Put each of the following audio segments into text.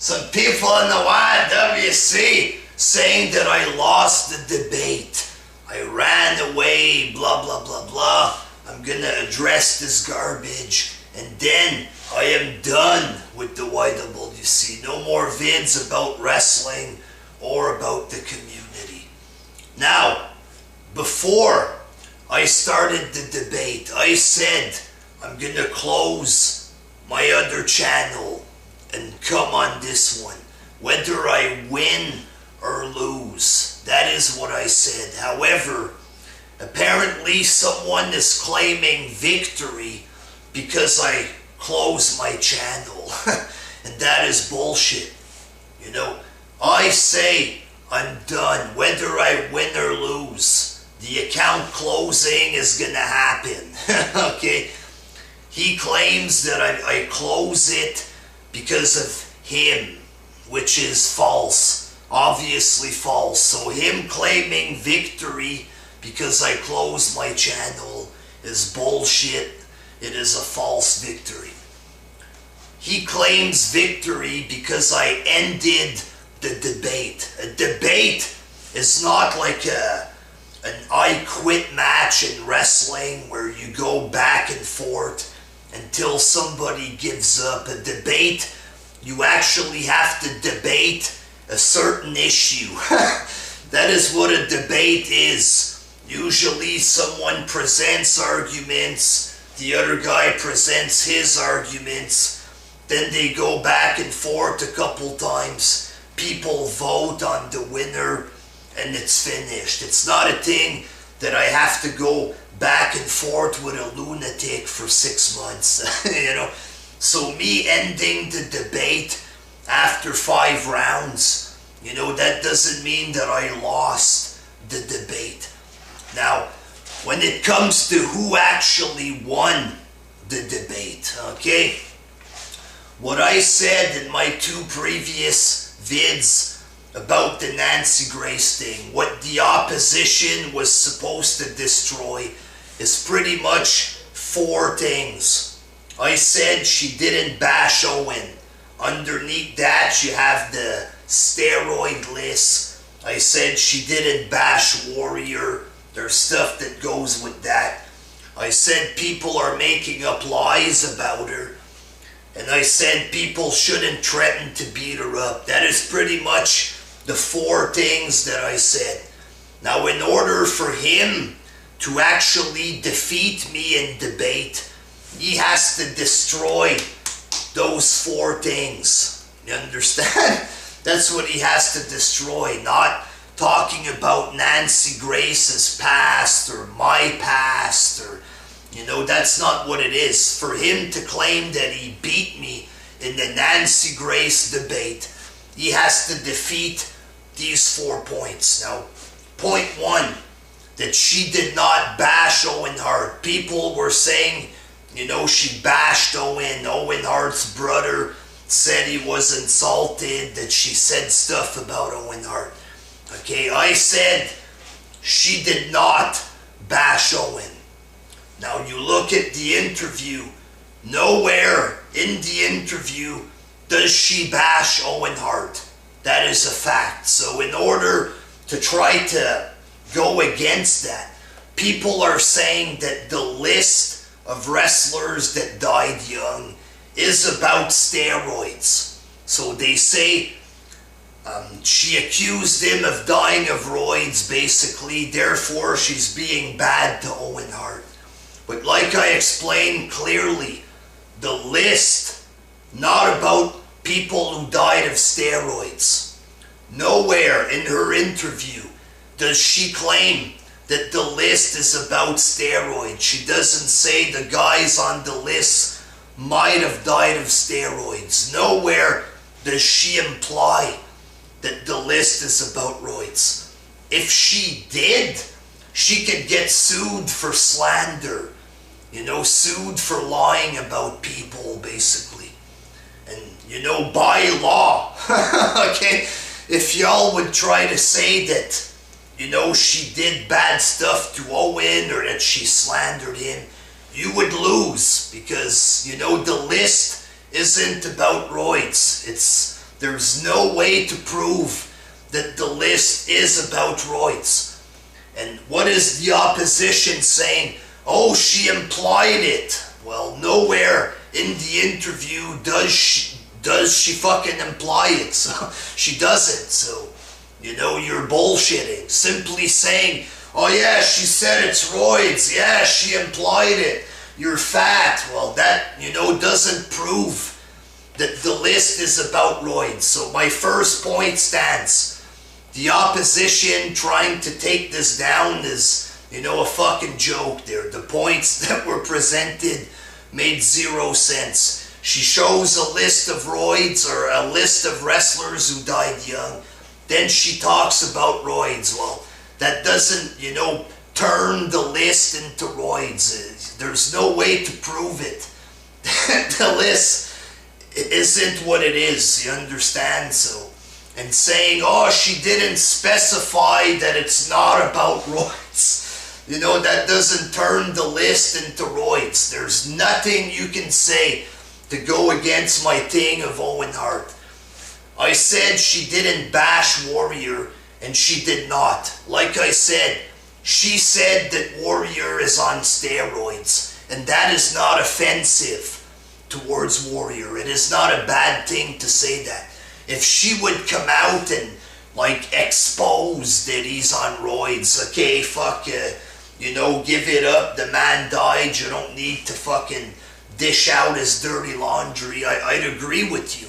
Some people in the YWC saying that I lost the debate. I ran away, blah, blah, blah, blah. I'm gonna address this garbage. And then I am done with the YWC. No more vids about wrestling or about the community. Now, before I started the debate, I said I'm gonna close my other channel and come on this one, whether I win or lose. That is what I said. However, apparently someone is claiming victory because I closed my channel. And that is bullshit. You know, I say I'm done, whether I win or lose. The account closing is gonna happen. Okay? He claims that I close it because of him, which is false. Obviously false. So him claiming victory because I closed my channel is bullshit. It is a false victory. He claims victory because I ended the debate. A debate is not like an I quit match in wrestling where you go back and forth until somebody gives up. A debate, you actually have to debate a certain issue. That is what a debate is. Usually someone presents arguments, the other guy presents his arguments, then they go back and forth a couple times, people vote on the winner, and it's finished. It's not a thing that I have to go back and forth with a lunatic for 6 months. You know, so me ending the debate after 5 rounds, you know, that doesn't mean that I lost the debate. Now, when it comes to who actually won the debate, okay, what I said in my 2 previous vids about the Nancy Grace thing, what the opposition was supposed to destroy, is pretty much 4 things. I said she didn't bash Owen. Underneath that you have the steroid list. I said she didn't bash Warrior. There's stuff that goes with that. I said people are making up lies about her. And I said people shouldn't threaten to beat her up. That is pretty much the 4 things that I said. Now, in order for him to actually defeat me in debate, he has to destroy those 4 things. You understand? That's what he has to destroy, not talking about Nancy Grace's past or my past, or, you know, that's not what it is. For him to claim that he beat me in the Nancy Grace debate, he has to defeat these 4 points. Now, point 1, that she did not bash Owen Hart. People were saying, you know, she bashed Owen. Owen Hart's brother said he was insulted, that she said stuff about Owen Hart. Okay, I said she did not bash Owen. Now you look at the interview. Nowhere in the interview does she bash Owen Hart. That is a fact. So in order to try to go against that, people are saying that the list of wrestlers that died young is about steroids. So they say she accused him of dying of roids, basically, therefore she's being bad to Owen Hart. But like I explained clearly, the list, not about people who died of steroids. Nowhere in her interview does she claim that the list is about steroids. She doesn't say the guys on the list might have died of steroids. Nowhere does she imply that the list is about roids. If she did, she could get sued for slander. You know, sued for lying about people, basically. And, you know, by law, okay, if y'all would try to say that, you know, she did bad stuff to Owen or that she slandered him, you would lose, because, you know, the list isn't about roids. It's There's no way to prove that the list is about roids. And what is the opposition saying? Oh, she implied it. Well, nowhere in the interview does she fucking imply it. So she doesn't. So, you know, you're bullshitting. Simply saying, oh yeah, she said it's roids. Yeah, she implied it. You're fat. Well, that, you know, doesn't prove that the list is about roids. So my first point stands. The opposition trying to take this down is, you know, a fucking joke there. The points that were presented made zero sense. She shows a list of roids or a list of wrestlers who died young. Then she talks about roids. Well, that doesn't, you know, turn the list into roids. There's no way to prove it. The list isn't what it is, you understand? So, and saying, oh, she didn't specify that it's not about roids. You know, that doesn't turn the list into roids. There's nothing you can say to go against my thing of Owen Hart. I said she didn't bash Warrior, and she did not. Like I said, she said that Warrior is on steroids, and that is not offensive towards Warrior. It is not a bad thing to say that. If she would come out and, like, expose that he's on roids, okay, fuck, you know, give it up, the man died, you don't need to fucking dish out his dirty laundry, I'd agree with you.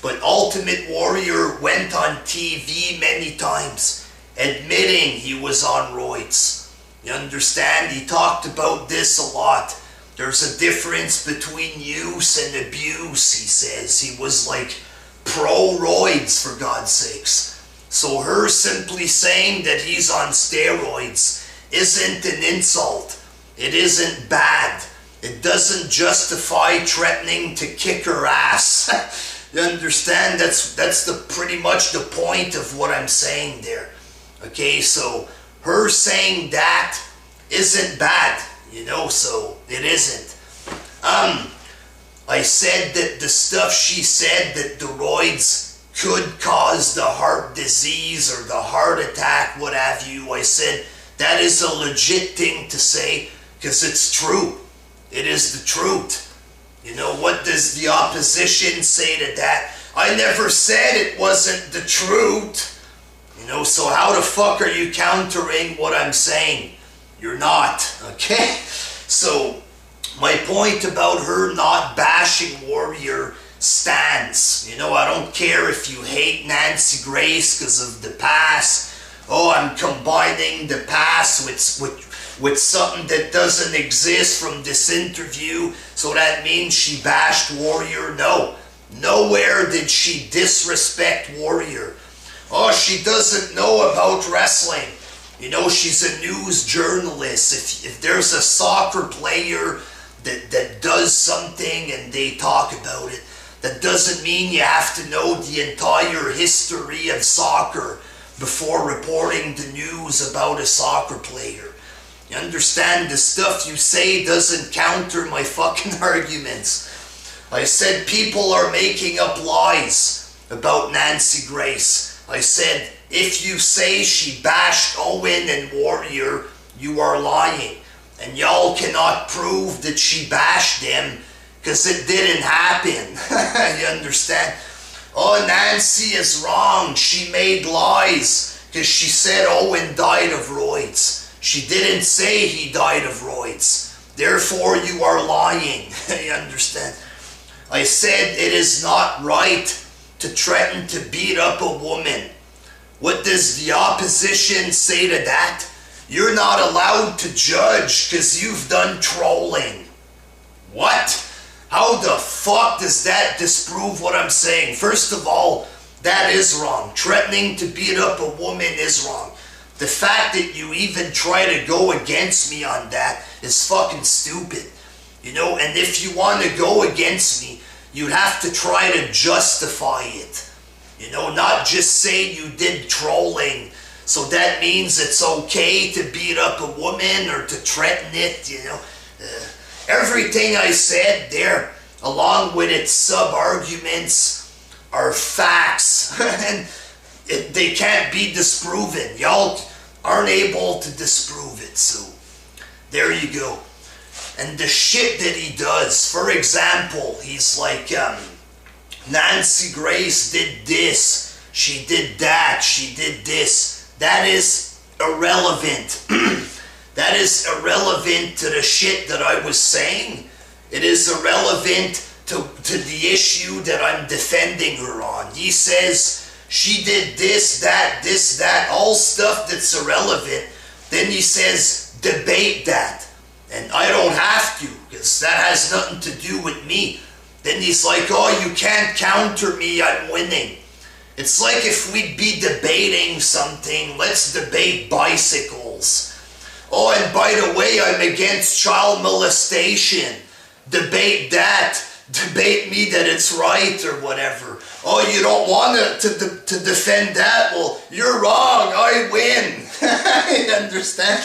But Ultimate Warrior went on TV many times, admitting he was on roids. You understand? He talked about this a lot. There's a difference between use and abuse, he says. He was like pro-roids, for God's sakes. So her simply saying that he's on steroids isn't an insult. It isn't bad. It doesn't justify threatening to kick her ass. You understand? That's pretty much the point of what I'm saying there. Okay, so her saying that isn't bad, you know, so it isn't. I said that the stuff she said that the roids could cause the heart disease or the heart attack, what have you, I said that is a legit thing to say because it's true. It is the truth. You know, what does the opposition say to that? I never said it wasn't the truth. You know, so how the fuck are you countering what I'm saying? You're not, okay? So, my point about her not bashing Warrior stands. You know, I don't care if you hate Nancy Grace because of the past. Oh, I'm combining the past with something that doesn't exist from this interview, so that means she bashed Warrior. No, nowhere did she disrespect Warrior. Oh, she doesn't know about wrestling. You know, she's a news journalist. If there's a soccer player that does something and they talk about it, that doesn't mean you have to know the entire history of soccer before reporting the news about a soccer player. You understand? The stuff you say doesn't counter my fucking arguments. I said people are making up lies about Nancy Grace. I said, if you say she bashed Owen and Warrior, you are lying. And y'all cannot prove that she bashed them because it didn't happen. You understand? Oh, Nancy is wrong. She made lies because she said Owen died of roids. She didn't say he died of roids. Therefore, you are lying. You understand? I said it is not right to threaten to beat up a woman. What does the opposition say to that? You're not allowed to judge because you've done trolling. What? How the fuck does that disprove what I'm saying? First of all, that is wrong. Threatening to beat up a woman is wrong. The fact that you even try to go against me on that is fucking stupid. You know, and if you want to go against me, you'd have to try to justify it. You know, not just say you did trolling, so that means it's okay to beat up a woman or to threaten it, you know. Everything I said there, along with its sub-arguments, are facts. And they can't be disproven. Y'all aren't able to disprove it. So there you go. And the shit that he does, for example, he's like, Nancy Grace did this, she did that, she did this. That is irrelevant. That is irrelevant to the shit that I was saying. It is irrelevant to the issue that I'm defending her on. He says she did this, that, all stuff that's irrelevant. Then he says, debate that. And I don't have to, because that has nothing to do with me. Then he's like, oh, you can't counter me, I'm winning. It's like if we'd be debating something, let's debate bicycles. Oh, and by the way, I'm against child molestation. Debate that. Debate me that it's right or whatever. Oh, you don't want to defend that? Well, you're wrong, I win. You understand?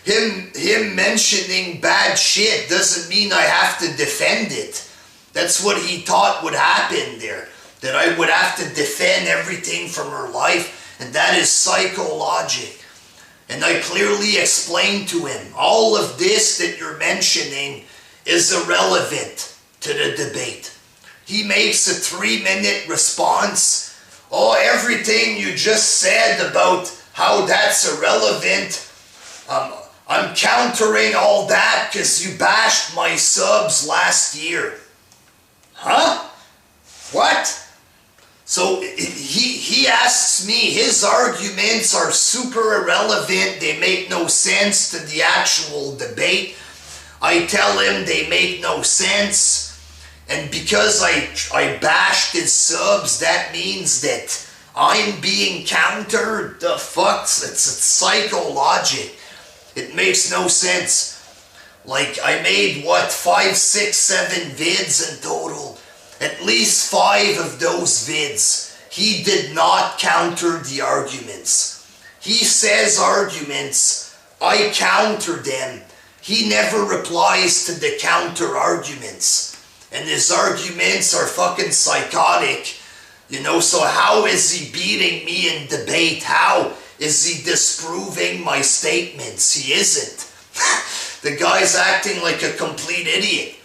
Him mentioning bad shit doesn't mean I have to defend it. That's what he thought would happen there. That I would have to defend everything from her life. And that is psychologic. And I clearly explained to him, all of this that you're mentioning is irrelevant to the debate. He makes a 3-minute response. Oh, everything you just said about how that's irrelevant, I'm countering all that because you bashed my subs last year. Huh? What? So he asks me, his arguments are super irrelevant, they make no sense to the actual debate. I tell him they make no sense. And because I bashed his subs, that means that I'm being countered. The fuck? It's psychologic. It makes no sense. Like, I made, what, 5, 6, 7 vids in total. At least 5 of those vids, he did not counter the arguments. He says arguments, I counter them. He never replies to the counter arguments. And his arguments are fucking psychotic. You know, so how is he beating me in debate? How is he disproving my statements? He isn't. The guy's acting like a complete idiot.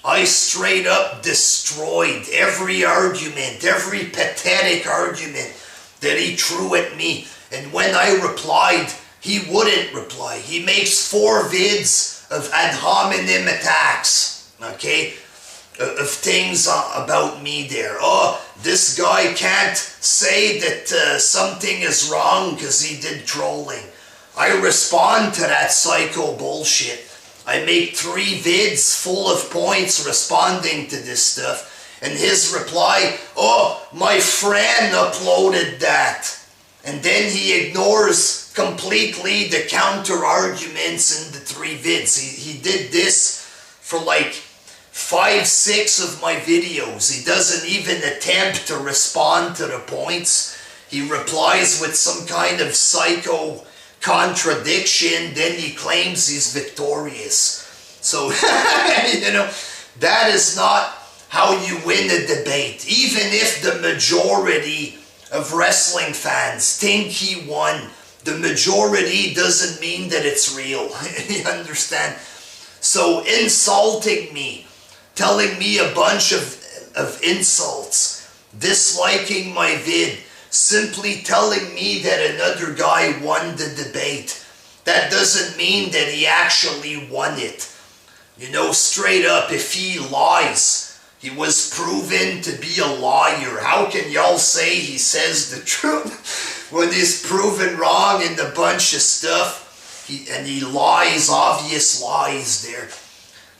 I straight up destroyed every argument, every pathetic argument that he threw at me. And when I replied, he wouldn't reply. He makes 4 vids of ad hominem attacks, okay? Of things about me there. Oh, this guy can't say that something is wrong because he did trolling. I respond to that psycho bullshit. I make 3 vids full of points responding to this stuff. And his reply, oh, my friend uploaded that. And then he ignores completely the counter arguments in the 3 vids. He did this for like 5, 6 of my videos. He doesn't even attempt to respond to the points. He replies with some kind of psycho contradiction, then he claims he's victorious. So, you know, that is not how you win a debate. Even if the majority of wrestling fans think he won, the majority doesn't mean that it's real. You understand? So insulting me, telling me a bunch of insults, disliking my vid, simply telling me that another guy won the debate, that doesn't mean that he actually won it. You know, straight up, if he lies, he was proven to be a liar. How can y'all say he says the truth when he's proven wrong in a bunch of stuff? He lies, obvious lies there.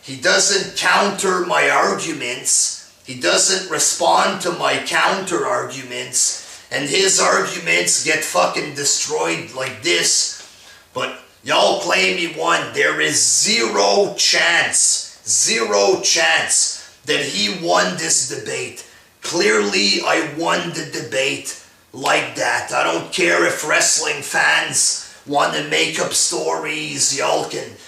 He doesn't counter my arguments. He doesn't respond to my counter arguments. And his arguments get fucking destroyed like this. But y'all claim he won. There is zero chance that he won this debate. Clearly, I won the debate like that. I don't care if wrestling fans want to make up stories. Y'all can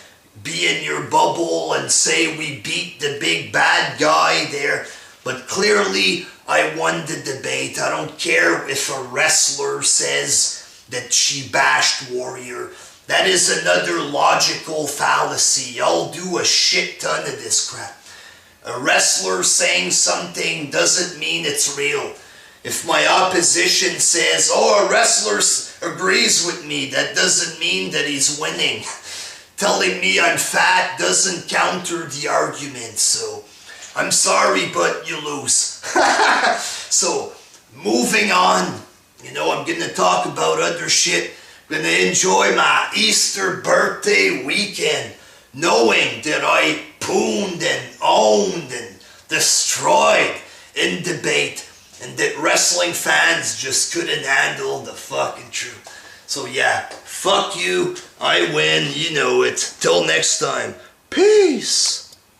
be in your bubble and say we beat the big bad guy there. But clearly, I won the debate. I don't care if a wrestler says that she bashed Warrior. That is another logical fallacy. Y'all do a shit ton of this crap. A wrestler saying something doesn't mean it's real. If my opposition says, oh, a wrestler agrees with me, that doesn't mean that he's winning. Telling me I'm fat doesn't counter the argument, so I'm sorry, but you lose. So, moving on. You know, I'm gonna talk about other shit. I'm gonna enjoy my Easter birthday weekend, knowing that I pooned and owned and destroyed in debate, and that wrestling fans just couldn't handle the fucking truth. So yeah, fuck you, I win, you know it. Till next time, peace!